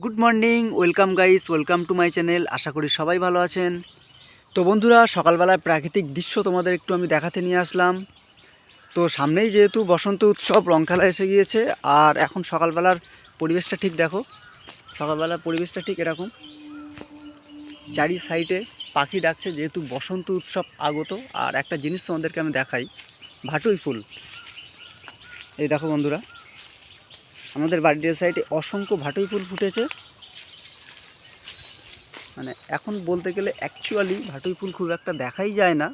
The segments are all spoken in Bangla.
Good morning, welcome guys, welcome to my channel. আশা করি সবাই ভালো আছেন। তো বন্ধুরা, সকালবেলায় প্রাকৃতিক দৃশ্য তোমাদের একটু আমি দেখাতে নিয়ে আসলাম। তো সামনেই যেহেতু বসন্ত উৎসব, রং খেলা এসে গিয়েছে, আর এখন সকালবেলার পরিবেশটা ঠিক দেখো। সকালবেলার পরিবেশটা ঠিক এরকম, চারি সাইডে পাখি ডাকছে, যেহেতু বসন্ত উৎসব আগত। আর একটা জিনিস তোমাদেরকে আমি দেখাই, ভাটুই ফুল। এই দেখো বন্ধুরা, আমাদের বাড়ির সাইডে অসংখ্য ভাটুই ফুল ফুটেছে। মানে এখন বলতে গেলে অ্যাকচুয়ালি ভাটুই ফুল খুব একটা দেখাই যায় না।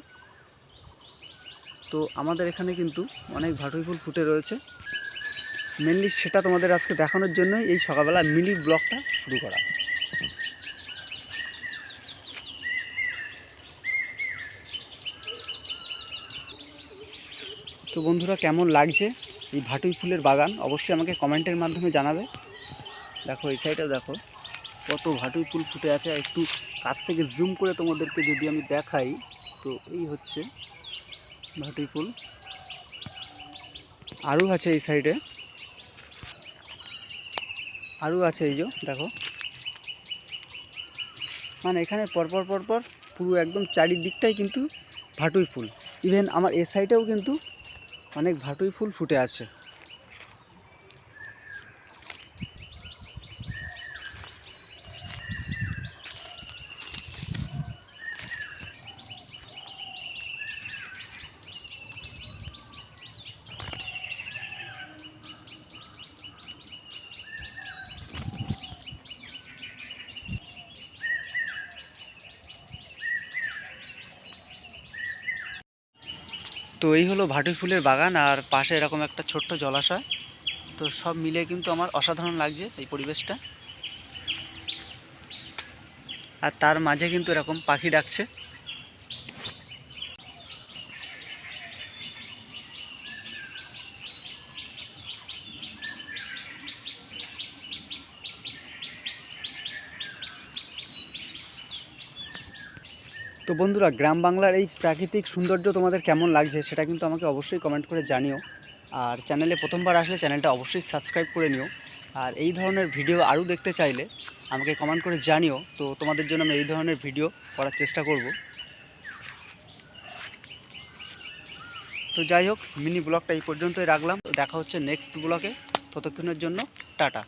তো আমাদের এখানে কিন্তু অনেক ভাটুই ফুল ফুটে রয়েছে। মেনলি সেটা তোমাদের আজকে দেখানোর জন্যই এই সকালবেলা মিনি ব্লগটা শুরু করা। তো বন্ধুরা, কেমন লাগছে এই ভাটুই ফুলের বাগান অবশ্যই আমাকে কমেন্টের মাধ্যমে জানাবে। দেখো এই সাইডেও দেখো কত ভাটুই ফুল ফুটে আছে। একটু কাছ থেকে জুম করে তোমাদেরকে যদি আমি দেখাই, তো এই হচ্ছে ভাটুই ফুল। আরও আছে এই সাইডে, আরও আছে, এই যে দেখো। মানে এখানে পরপর পরপর পুরো একদম চারিদিকটাই কিন্তু ভাটুই ফুল। ইভেন আমার এ সাইডেও কিন্তু অনেক ভাটুই ফুল ফুটে আছে। তো এই হলো ভাটুই ফুলের বাগান, আর পাশে এরকম একটা ছোট্ট জলাশয়। তো সব মিলে কিন্তু আমার অসাধারণ লাগছে এই পরিবেশটা। আর তার মাঝে কিন্তু এরকম পাখি ডাকছে। তো বন্ধুরা, গ্রাম বাংলার এই প্রাকৃতিক সৌন্দর্য তোমাদের কেমন লাগছে সেটা কিন্তু আমাকে অবশ্যই কমেন্ট করে জানিও। আর চ্যানেলে প্রথমবার আসলে চ্যানেলটা অবশ্যই সাবস্ক্রাইব করে নিও। আর এই ধরনের ভিডিও আরও দেখতে চাইলে আমাকে কমেন্ট করে জানিও। তো তোমাদের জন্য আমি এই ধরনের ভিডিও করার চেষ্টা করব। তো যাই হোক, মিনি ব্লগটা এই পর্যন্তই রাখলাম। দেখা হচ্ছে নেক্সট ব্লগে। ততক্ষণের জন্য টাটা।